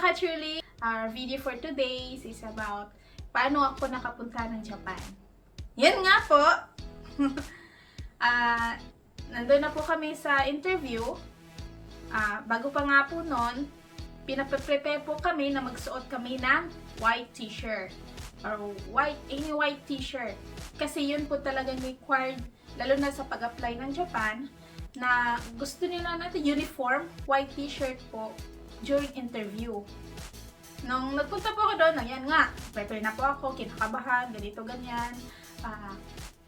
mga ka-Truly, our video for today is about paano ako nakapunta ng Japan. Yan nga po. Nandun na po kami sa interview. Bago pa nga po nun, pinaprepare po kami na magsuot kami ng white t-shirt or any white t-shirt. Kasi yun po talagang required, lalo na sa pag-apply ng Japan, na gusto nila natin uniform white t-shirt po during interview. Nung nagpunta po ako doon, ayan nga, prepare na po ako, kinakabahan, ganito, ganyan.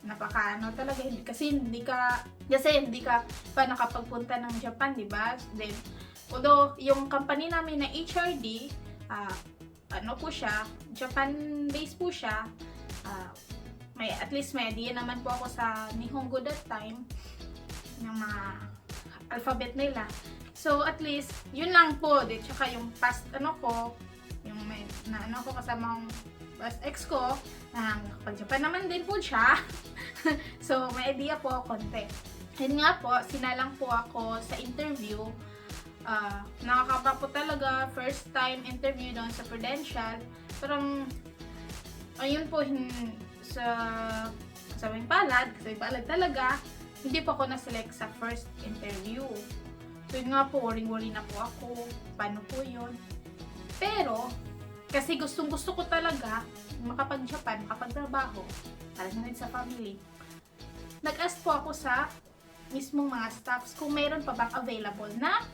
Napaka talaga, kasi hindi ka pa nakapagpunta ng Japan, di ba? Then, although yung company namin na HRD, po siya, Japan-based po siya, at least may idea naman po ako sa Nihongo that time, yung mga alphabet nila. So, at least, yun lang po. Di, tsaka yung past, yung may, ko kasamang past ex ko, pag-Japan naman din po siya. So, may idea po ako konti. Yun nga po, sinalang po ako sa interview. Nakakapa po talaga, first time interview doon sa Prudential. Parang, ayun po, sa may palad talaga, hindi po ako na-select sa first interview. So yun nga po, worry na po ako, paano po yun. Pero, kasi gustong-gusto ko talaga makapag-Japan, makapagtrabaho, para na rin sa family. Nag-ask po ako sa mismong mga staffs kung mayroon pa bang available na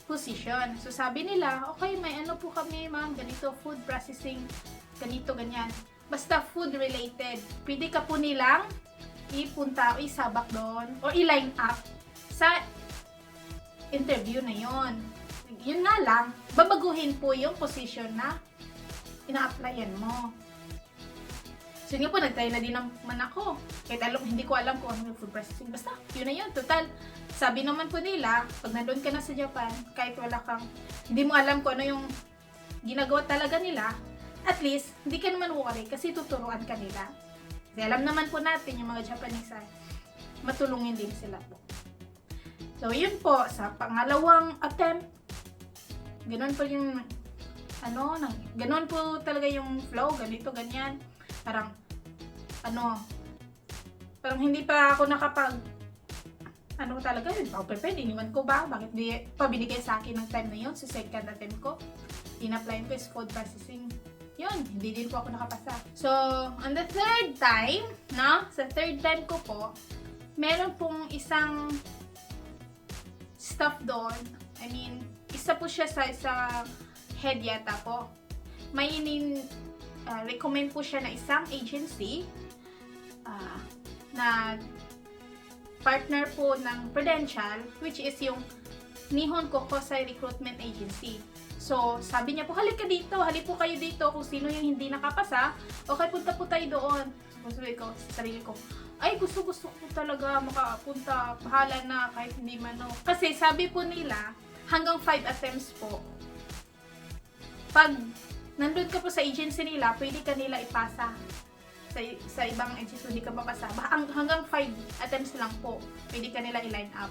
position. So sabi nila, okay, may po kami ma'am, ganito, food processing, ganito, ganyan. Basta food related. Pwede ka po nilang ipunta o isabak doon o i-line up sa interview na yon. Yun nga lang, babaguhin po yung position na ina-applyan mo. So yun nga po, nag-try na din naman ako. Kahit hindi ko alam kung ano yung food processing. Basta, yun na yun. Total, sabi naman po nila, pag nandun ka na sa Japan, kahit hindi mo alam kung ano yung ginagawa talaga nila, at least, hindi ka naman worry kasi tuturuan ka nila. Kasi alam naman po natin yung mga Japanese ay matulungin din sila po. So, yun po, sa pangalawang attempt, ganun po yung, ganun po talaga yung flow, ganito, ganyan. Parang hindi pa ako talaga, pwede, iniwan ko ba? Bakit di pa binigay sa akin ng time na yun, sa second attempt ko? In-apply ko is food processing. Yun, hindi din po ako nakapasa. So, on the third time, sa third time ko po, meron pong isang staff doon. I mean, isa po siya sa isang head yata po. May recommend po siya na isang agency na partner po ng Prudential, which is yung Nihon Kokusai Recruitment Agency. So, sabi niya po, halip po kayo dito kung sino yung hindi nakapasa. Okay, punta po tayo doon. Sabi ko sa sarili ko, ay gusto ko talaga makapunta, bahala na kahit hindi man. Kasi sabi po nila, hanggang 5 attempts po. Pag nandun ka po sa agency nila, pwede ka nila ipasa. Sa ibang agency, hindi ka mapasa. Hanggang 5 attempts lang po, pwede ka nila i-line up.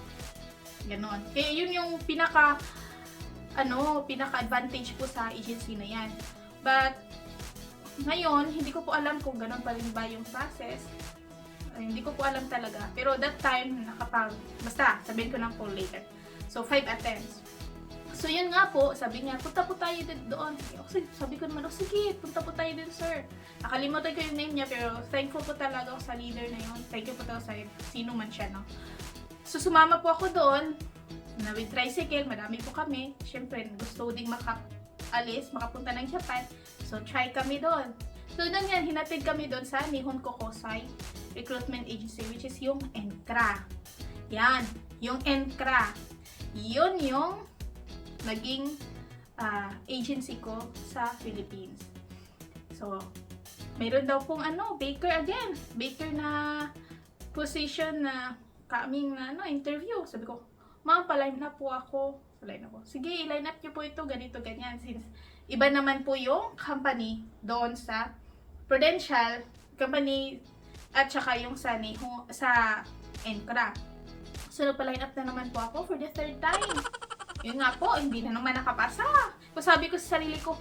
Ganon. Kaya yun yung pinaka-advantage po sa agency na yan. But, ngayon, hindi ko po alam kung ganon pa rin ba yung process. Hindi ko po alam talaga. Pero that time, basta, sabihin ko lang po later. So, 5 attempts. So, yun nga po, sabi niya, punta po tayo doon. Sabi ko naman, sige, punta po tayo din, sir. Nakalimutan ko yung name niya, pero thankful po talaga ako sa leader na yun. Thank you po talaga sa sino man siya, no? So, sumama po ako doon. Na with tricycle, madami po kami. Siyempre, gusto ding makapunta ng Japan. So, try kami doon. So, doon yan, hinatid kami doon sa Nihon Kokusai Recruitment Agency, which is yung NCRA. Yan, yung NCRA. Yun yung naging agency ko sa Philippines. So, mayroon daw pong baker again. Baker na position na kaming interview. Sabi ko, ma'am, pa-line up po ako. Sige, i-line up niyo po ito, ganito, ganyan. Since iba naman po yung company doon sa Prudential company at saka yung sa NCRA. So, nagpa-line up na naman po ako for the third time. Yun nga po, hindi na naman nakapasa. So sabi ko sa sarili ko,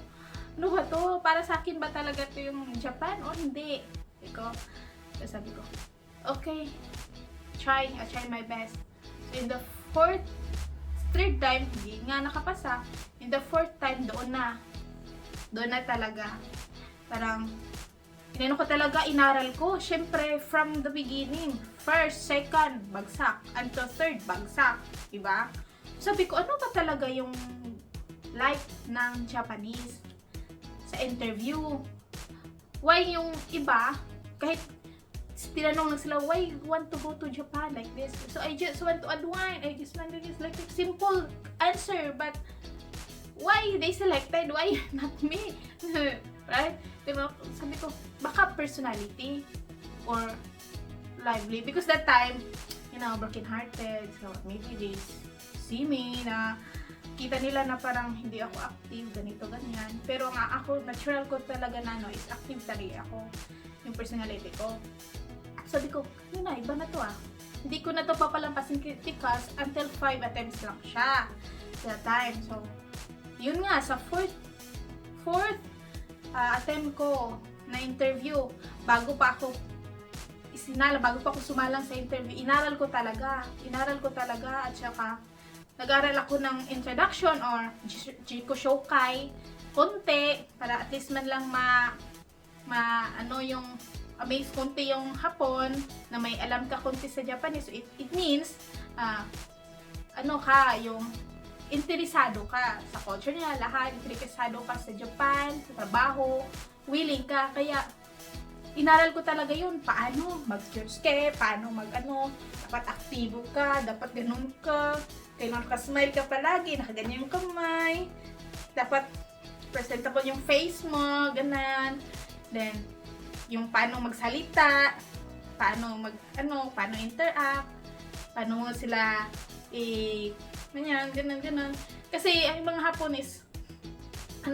ano ba to? Para sa akin ba talaga to yung Japan o hindi? So sabi ko, okay, I try my best. So in the third time, hindi nga nakapasa. In the fourth time, doon na talaga. Parang, inano ko talaga, inaral ko. Syempre, from the beginning, first, second, bagsak. Until third, bagsak. Diba? Sabi ko, ano ba talaga yung like ng Japanese sa interview? Why yung iba, kahit tinanong lang sila, why you want to go to Japan like this? So I just want to unwind. I just want to just like a simple answer. But why they selected? Why not me? Right? Diba? Sabi ko, baka personality or lively. Because that time, broken hearted. So maybe they see me na kita nila na parang hindi ako active, ganito, ganyan. Pero nga ako, natural ko talaga na is active talaga ako. Yung personality ko. Sabi ko, yun na, iba na to ah. Hindi ko na to papalampasin because until 5 attempts lang siya that time. So, yun nga, sa fourth attempt ko na interview, bago pa ako sumalang sa interview, inaral ko talaga at saka nag-aral ako ng introduction or Jiku Shokai konti para at least man lang yung amaze konti yung Hapon na may alam ka konti sa Japanese. So it means yung interesado ka sa culture nila, lahat interesado ka sa Japan, sa trabaho, willing ka. Kaya inaral ko talaga yun, paano mag-skate, paano dapat aktibo ka, dapat ganun ka, kailangan ka smile ka palagi, nakaganyan yung kamay, dapat presentable yung face mo, ganan. Then yung paano magsalita, paano interact, paano mo sila ganun. Kasi ang mga Hapon is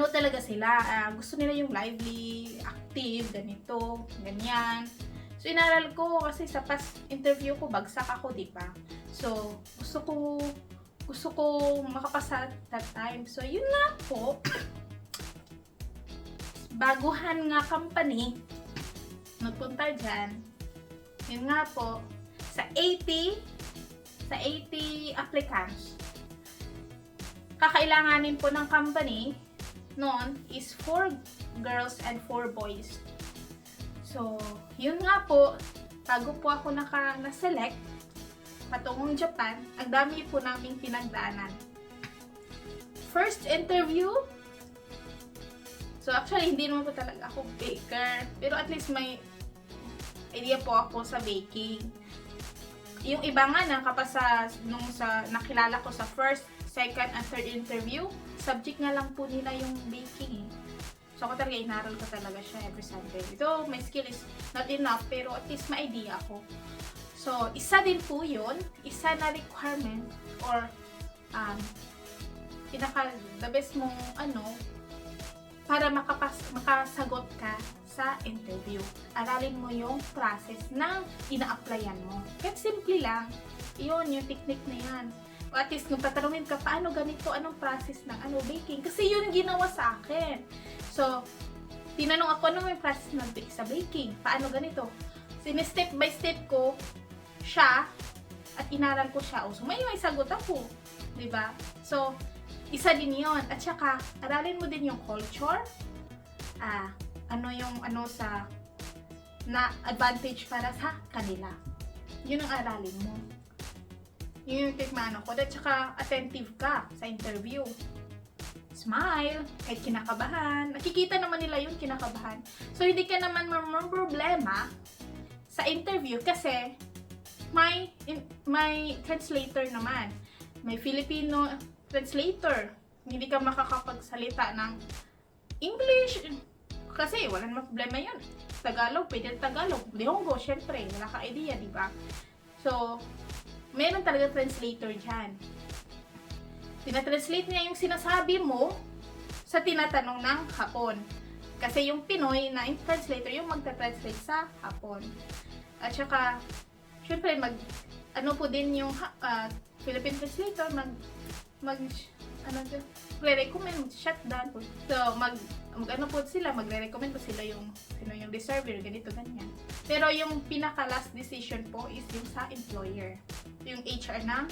talaga sila, gusto nila yung lively, active, ganito, ganyan. So inaral ko kasi sa past interview ko bagsak ako, di ba? So gusto ko makapasa that time. So yun nga po, baguhan nga company nagpunta dyan. Yun nga po, sa 80 applicants, kakailanganin po ng company noon is 4 girls and 4 boys. So, yun nga po, bago po ako na-select patungong Japan, ang dami po naming pinagdaanan. First interview, so actually hindi naman po talaga ako baker, pero at least may idea po ako sa baking. Yung iba nga nakilala ko sa first, second, and third interview, subject nga lang po nila yung baking eh. So ako talaga, inaral ko talaga siya every Sunday. Ito, my skill is not enough, pero at least may idea ako. So, isa din po yun, isa na requirement or the best mong para makasagot ka sa interview. Aralin mo yung process ng ina-applyan mo. Kahit simple lang, yun, yung technique na yan. O at least, kung tatanungin ka, paano ganito, anong process ng baking? Kasi yun ginawa sa akin. So, tinanong ako, ano yung process ng sa baking? Paano ganito? Step by step ko siya at inaral ko siya. So, may sagot ako. Diba? So, isa din yun. At saka, aralin mo din yung culture. Na advantage para sa kanila. Yun ang aralin mo. Yun yung tikmano ko. At saka, attentive ka sa interview. Smile, kahit kinakabahan. Nakikita naman nila yung kinakabahan. So, hindi ka naman problema sa interview kasi may translator naman. May Filipino translator. Hindi ka makakapagsalita ng English. Kasi wala namang problema yun. Tagalog, pwede Tagalog. Lihonggo, syempre. Wala ka idea, di ba? So, meron talaga translator dyan. Tinatranslate niya yung sinasabi mo sa tinatanong ng Hapon. Kasi yung Pinoy na yung translator, yung magta-translate sa Hapon. At saka, syempre, po din yung Philippine translator, magre-recommend, shutdown po. So, ano po sila, magre-recommend po sila yung deserver, ganito, ganyan. Pero yung pinaka-last decision po is yung sa employer, yung HR ng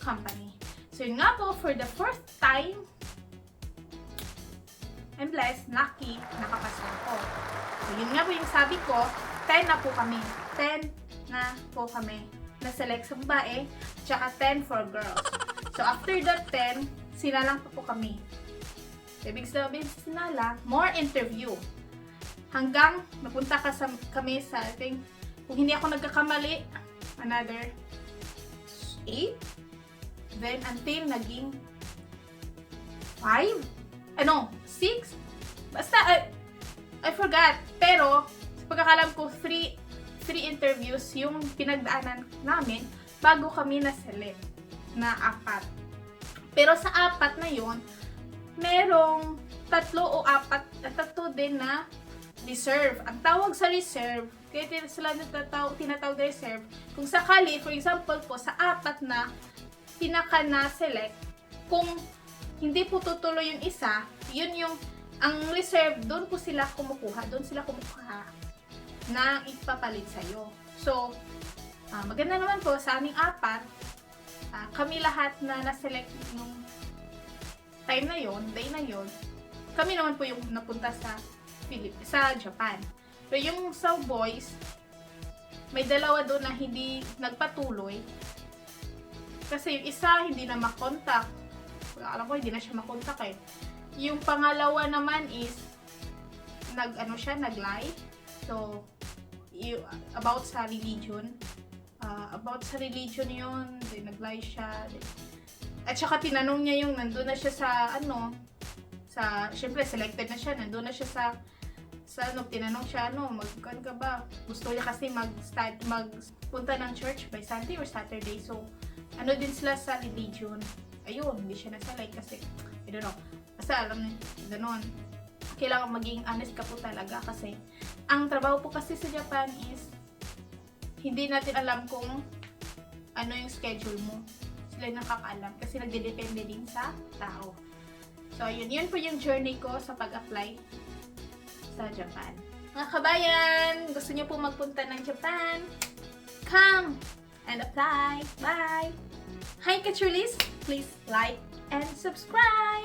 company. So, yun nga po, for the first time, I'm blessed, lucky, nakapasa ako. So, yun nga po yung sabi ko, 10 na po kami. 10 na po kami. Na-select sa babae, tsaka 10 for girls. So, after that 10, sinalang pa po kami. Ibig sabihin sa sinala, more interview. Hanggang napunta kami sa, I think, kung hindi ako nagkakamali, another 8. Then, until naging 5. 6. Basta, I forgot. Pero, sa pagkakalam ko, 3 interviews yung pinagdaanan namin bago kami na-select na 4. Pero sa 4 na yon, merong 3 o 4 din na reserve. Ang tawag sa reserve, kaya sila tinatawag na reserve, kung sakali, for example po, sa 4 na pinaka na-select, kung hindi po tutuloy yung isa, yun yung, ang reserve, doon sila kumukuha na ipapalit sa'yo. So, maganda naman po sa aming 4, kami lahat na na-select nung time na yon, day na yon, kami naman po yung napunta sa Japan. Pero yung sa boys, may 2 doon na hindi nagpatuloy. Kasi yung isa hindi na makontak. Alam ko, hindi na siya makontak eh. Yung pangalawa naman is, nag-lie. So, about sa religion. About sa religion yun, nag-lie siya. At saka tinanong niya yung nandun na siya syempre selected na siya, nandun na siya tinanong siya, magkan ka ba? Gusto niya kasi magpunta ng church by Sunday or Saturday. So, din sila sa religion. Ayun, hindi siya na-select kasi, I don't know. Basta alam niyo, ganun. Kailangan maging honest ka po talaga kasi ang trabaho po kasi sa Japan is hindi natin alam kung ano yung schedule mo. Sila yung nakakaalam kasi nagdedepende din sa tao. So, yun po yung journey ko sa pag-apply sa Japan. Mga kabayan, gusto niyo po magpunta ng Japan? Come and apply. Bye! Hi, Kachulis! Please like and subscribe!